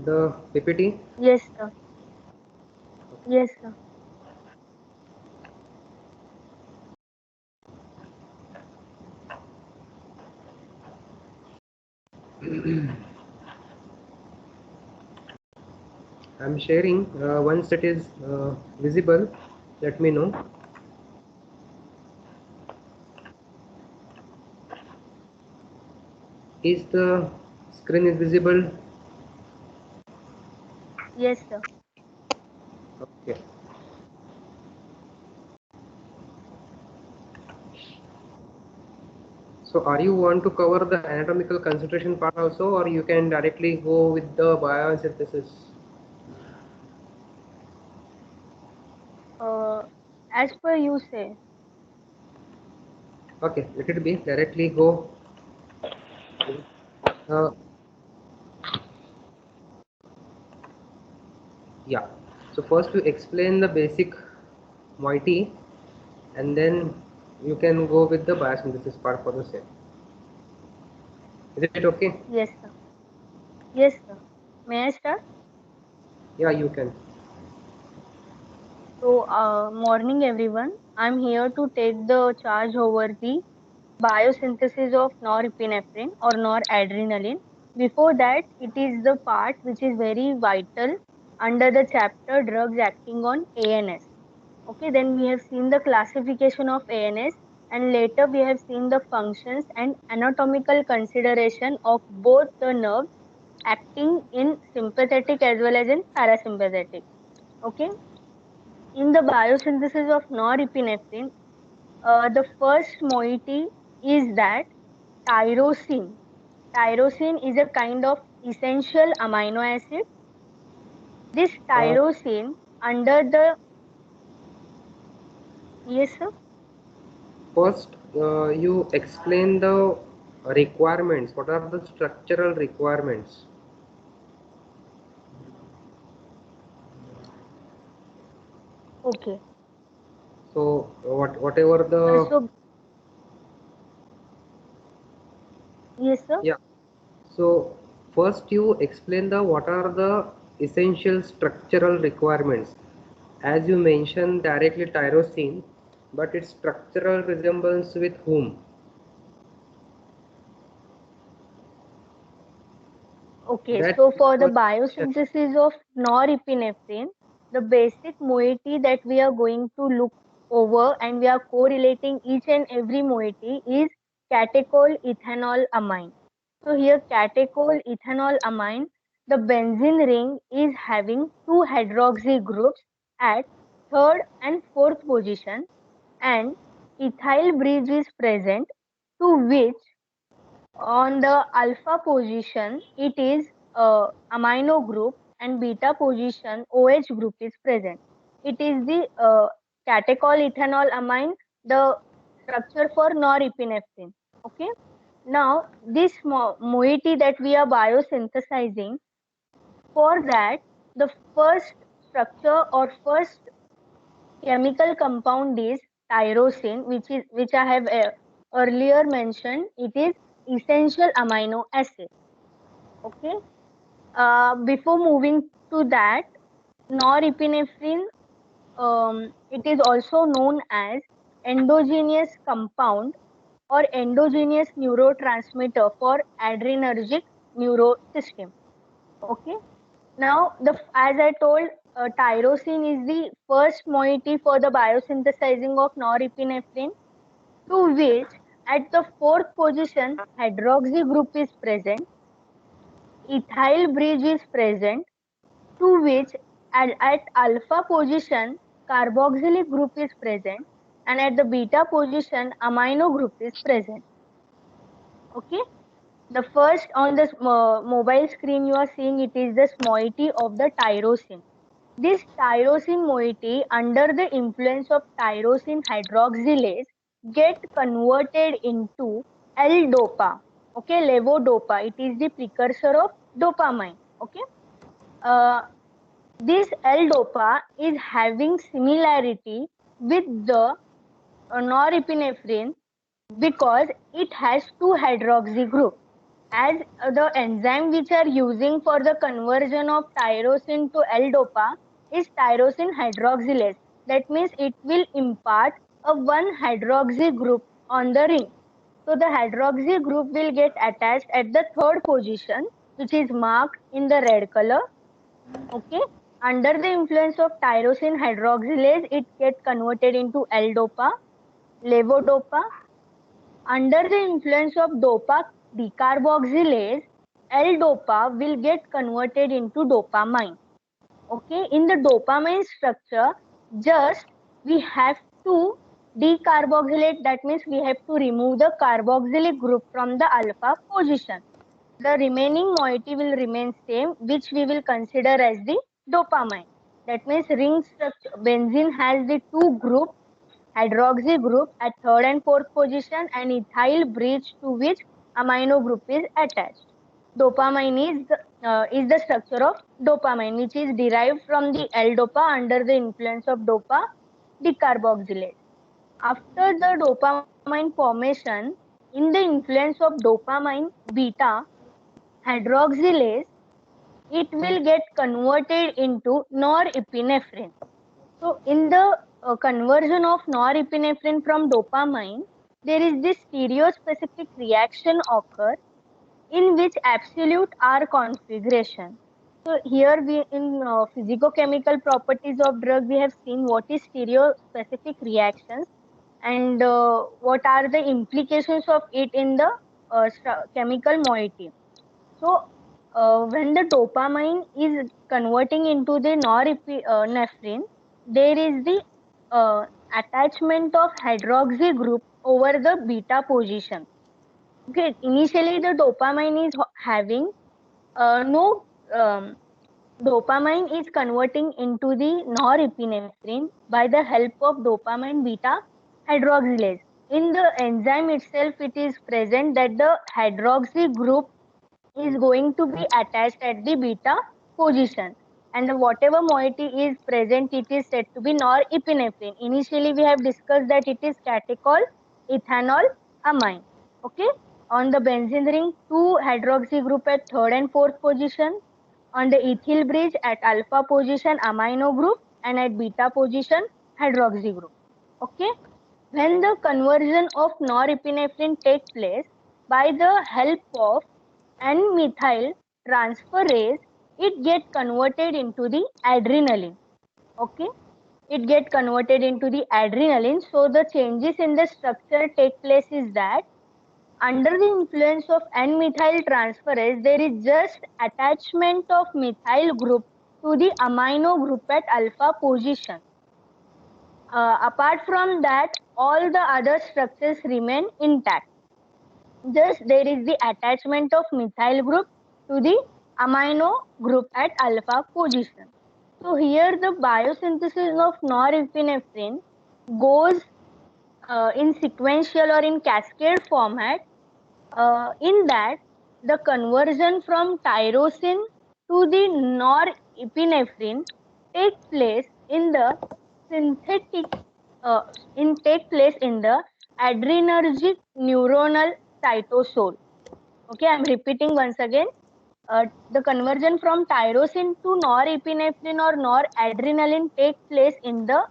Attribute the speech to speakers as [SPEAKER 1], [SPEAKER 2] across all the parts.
[SPEAKER 1] the PPT?
[SPEAKER 2] Yes, sir. Yes, sir.
[SPEAKER 1] I'm sharing. Once it is visible, let me know. Is the screen is visible?
[SPEAKER 2] Yes, sir.
[SPEAKER 1] Okay. So are you want to cover the anatomical consideration part also, or you can directly go with the biosynthesis?
[SPEAKER 2] As per you say.
[SPEAKER 1] Okay, let it be. Directly go. Uh, yeah. So first you explain the basic moiety, and then you can go with the biosynthesis part for the same. Is it okay?
[SPEAKER 2] Yes, sir. Yes, sir. May I start?
[SPEAKER 1] Yeah, you can.
[SPEAKER 2] So, morning everyone. I'm here to take the charge over the biosynthesis of norepinephrine or noradrenaline. Before that, it is the part which is very vital under the chapter drugs acting on ANS. Okay, then we have seen the classification of ANS, and later we have seen the functions and anatomical consideration of both the nerves acting in sympathetic as well as in parasympathetic. Okay, in the biosynthesis of norepinephrine, the first moiety is that tyrosine. Tyrosine is a kind of essential amino acid. This
[SPEAKER 1] Uh,
[SPEAKER 2] tyrosine under the, yes sir.
[SPEAKER 1] First, you explain the requirements. What are the structural requirements?
[SPEAKER 2] Okay.
[SPEAKER 1] So, whatever the
[SPEAKER 2] So yes sir.
[SPEAKER 1] yeah. So first you explain the what are the essential structural requirements. As you mentioned directly tyrosine, but its structural resemblance with whom?
[SPEAKER 2] Okay.
[SPEAKER 1] That
[SPEAKER 2] So for the
[SPEAKER 1] was mentioned.
[SPEAKER 2] biosynthesis of norepinephrine, the basic moiety that we are going to look over and we are correlating each and every moiety is catechol ethanol amine. So here catechol ethanol amine, the benzene ring is having two hydroxy groups at third and fourth position, and ethyl bridge is present, to which on the alpha position it is amino group, and beta position OH group is present. It is the catechol ethanol amine, the structure for norepinephrine. Okay. Now, this moiety that we are biosynthesizing, for that, the first structure or first chemical compound is tyrosine, which I have earlier mentioned. It is essential amino acid. Okay. Before moving to that, norepinephrine, it is also known as endogenous compound or endogenous neurotransmitter for adrenergic neurosystem. Okay. Now, as I told, tyrosine is the first moiety for the biosynthesizing of norepinephrine, to which at the fourth position hydroxy group is present, ethyl bridge is present, to which at alpha position carboxylic group is present, and at the beta position amino group is present. Okay. The first on this mobile screen you are seeing, it is the moiety of the tyrosine. This tyrosine moiety under the influence of tyrosine hydroxylase get converted into L-DOPA. Okay, levodopa. It is the precursor of dopamine. Okay. Uh, this L-DOPA is having similarity with the norepinephrine because it has two hydroxy group. as the enzyme which are using for the conversion of tyrosine to L-DOPA is tyrosine hydroxylase. That means it will impart a one hydroxy group on the ring. So the hydroxy group will get attached at the third position, which is marked in the red color. Okay. Under the influence of tyrosine hydroxylase, it gets converted into L-DOPA, levodopa. Under the influence of DOPA decarboxylase, L-DOPA will get converted into dopamine. Okay, in the dopamine structure, just we have to decarboxylate. That means we have to remove the carboxylic group from the alpha position. The remaining moiety will remain same, which we will consider as the dopamine. That means ring structure, benzene has the two group, hydroxy group at third and fourth position and ethyl bridge to which amino group is attached. Dopamine is the structure of dopamine, which is derived from the L-DOPA under the influence of DOPA decarboxylase. After the dopamine formation, in the influence of dopamine beta hydroxylase, it will get converted into norepinephrine. So in the conversion of norepinephrine from dopamine, there is this stereospecific reaction occur in which absolute R configuration. So here we in physicochemical properties of drug we have seen what is stereospecific reactions and what are the implications of it in the chemical moiety. So when the dopamine is converting into the norepinephrine, there is the attachment of hydroxy group over the beta position. Okay, initially the dopamine is having no dopamine is converting into the norepinephrine by the help of dopamine beta hydroxylase. In the enzyme itself, it is present that the hydroxy group is going to be attached at the beta position, and the whatever moiety is present, it is said to be norepinephrine. Initially, we have discussed that it is catechol ethanol amine. Okay, on the benzene ring, two hydroxy group at third and fourth position. On the ethyl bridge at alpha position amino group and at beta position hydroxy group. Okay, when the conversion of norepinephrine takes place by the help of N-methyl transferase, it gets converted into the adrenaline. Okay, it gets converted into the adrenaline. So the changes in the structure take place is that under the influence of N-methyl transferase, there is just attachment of methyl group to the amino group at alpha position. Apart from that, all the other structures remain intact. Just there is the attachment of methyl group to the amino group at alpha position. So here the biosynthesis of norepinephrine goes in sequential or in cascade format. In that, the conversion from tyrosine to the norepinephrine takes place in the synthetic take place in the adrenergic neuronal cytosol. Okay, I'm repeating once again. The conversion from tyrosine to norepinephrine or noradrenaline takes place in the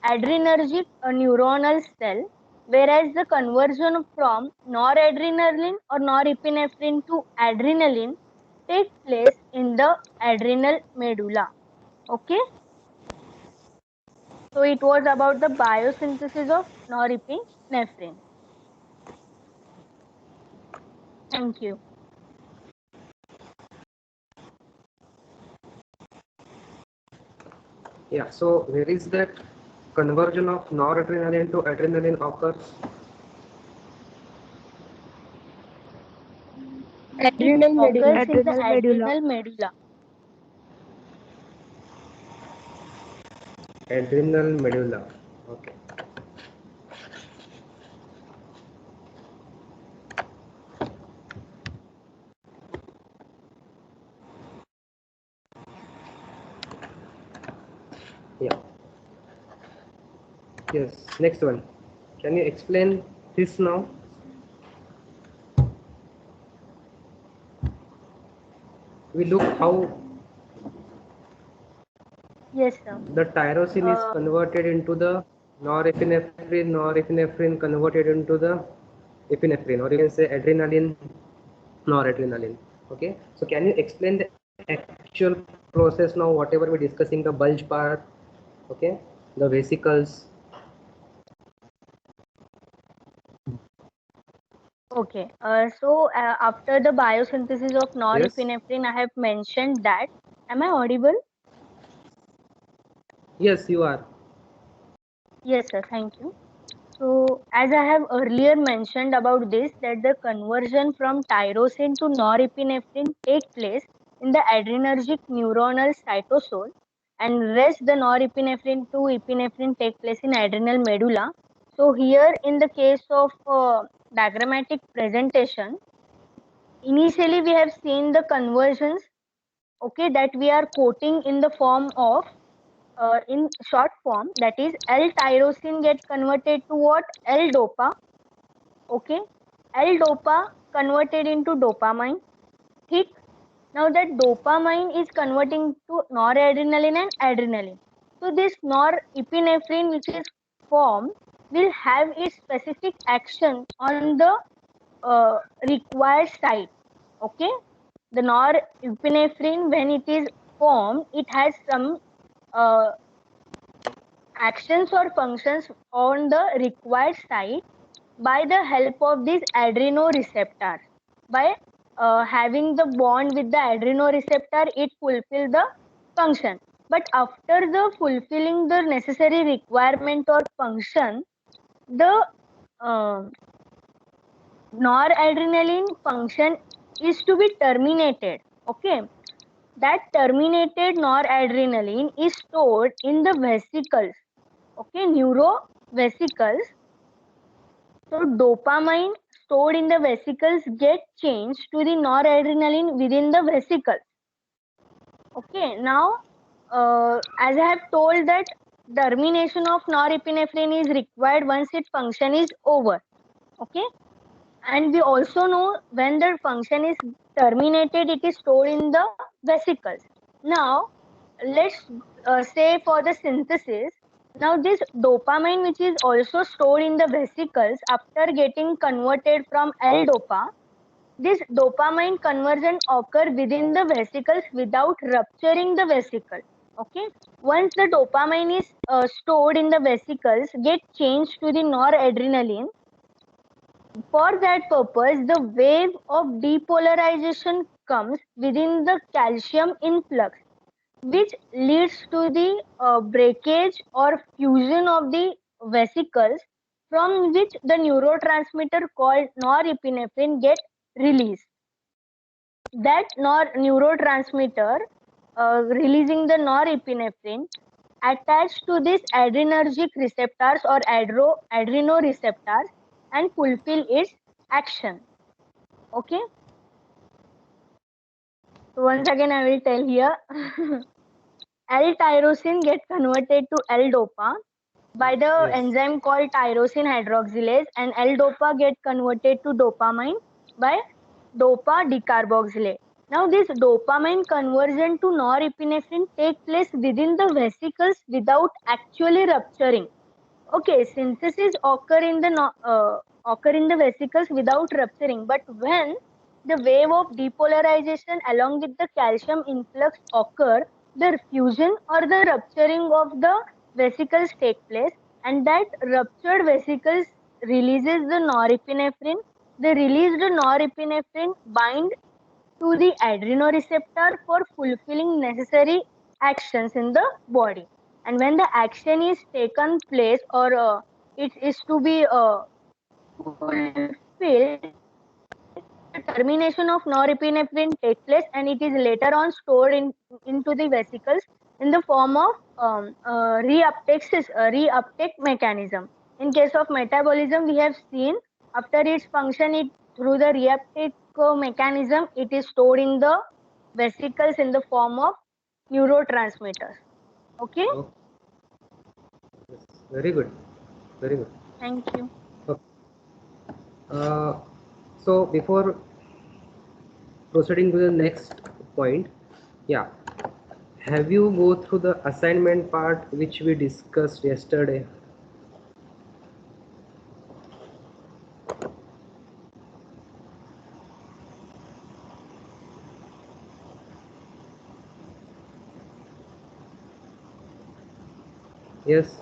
[SPEAKER 2] adrenergic neuronal cell, whereas the conversion from noradrenaline or norepinephrine to adrenaline takes place in the adrenal medulla. Okay, so it was about the biosynthesis of norepinephrine. Thank you.
[SPEAKER 1] Yeah, so where is that conversion of noradrenaline to adrenaline occurs?
[SPEAKER 2] It occurs in the
[SPEAKER 3] Adrenal medulla.
[SPEAKER 2] adrenal medulla.
[SPEAKER 1] Adrenal medulla. Okay. Yeah. Yes. Next one. Can you explain this now? we look how
[SPEAKER 2] Yes, sir.
[SPEAKER 1] the tyrosine is converted into the norepinephrine converted into the epinephrine, or you can say adrenaline, noradrenaline. Okay, so can you explain the actual process now, whatever we're discussing, the bulge part, okay, the vesicles?
[SPEAKER 2] Okay. After the biosynthesis of
[SPEAKER 1] Yes,
[SPEAKER 2] norepinephrine, I have mentioned that. Am I audible?
[SPEAKER 1] yes, you are.
[SPEAKER 2] Yes, sir. Thank you. So, as I have earlier mentioned about this, that the conversion from tyrosine to norepinephrine take place in the adrenergic neuronal cytosol, and rest the norepinephrine to epinephrine take place in adrenal medulla. So, here in the case of diagrammatic presentation, initially we have seen the conversions, okay, that we are quoting in the form of in short form, that is L-tyrosine get converted to what? L-dopa. Okay, L-dopa converted into dopamine. ठीक. Now that dopamine is converting to noradrenaline and adrenaline. So this norepinephrine which is formed will have its specific action on the required site. Okay, the norepinephrine, when it is formed, it has some uh, actions or functions on the required site by the help of these adrenoreceptors. By having the bond with the adrenoreceptor, it fulfills the function. But after the fulfilling the necessary requirement or function, the uh, noradrenaline function is to be terminated. Okay, that terminated noradrenaline is stored in the vesicles. Okay, neurovesicles. So dopamine stored in the vesicles get changed to the noradrenaline within the vesicles. Okay, now as I have told that termination of norepinephrine is required once its function is over. Okay, and we also know when the function is terminated, it is stored in the vesicles. Now let's say for the synthesis, now this dopamine which is also stored in the vesicles after getting converted from L-dopa, this dopamine conversion occur within the vesicles without rupturing the vesicle. Okay, once the dopamine is stored in the vesicles get changed to the noradrenaline. For that purpose, the wave of depolarization comes within the calcium influx, which leads to the breakage or fusion of the vesicles, from which the neurotransmitter called norepinephrine get released. That neurotransmitter releasing the norepinephrine attached to these adrenergic receptors or adrenoreceptors and fulfill its action. Okay, so once again I will tell here. L-tyrosine get converted to L-dopa by the
[SPEAKER 1] Yes.
[SPEAKER 2] enzyme called tyrosine hydroxylase, and L-dopa get converted to dopamine by dopa decarboxylase. Now this dopamine conversion to norepinephrine take place within the vesicles without actually rupturing. Okay, synthesis occur in the vesicles without rupturing, but when the wave of depolarization along with the calcium influx occur, the fusion or the rupturing of the vesicles take place, and that ruptured vesicles releases the norepinephrine. The released norepinephrine bind to the adrenoreceptor for fulfilling necessary actions in the body. And when the action is taken place or it is to be fulfilled, the termination of norepinephrine takes place, and it is later on stored into the vesicles in the form of reuptake mechanism. In case of metabolism, we have seen after its function, it through the reuptake mechanism, it is stored in the vesicles in the form of neurotransmitters. Okay,
[SPEAKER 1] Oh, yes. Very good. Very good.
[SPEAKER 2] thank you.
[SPEAKER 1] Okay. So before proceeding to the next point. Yeah. Have you go through the assignment part which we discussed yesterday? Yes.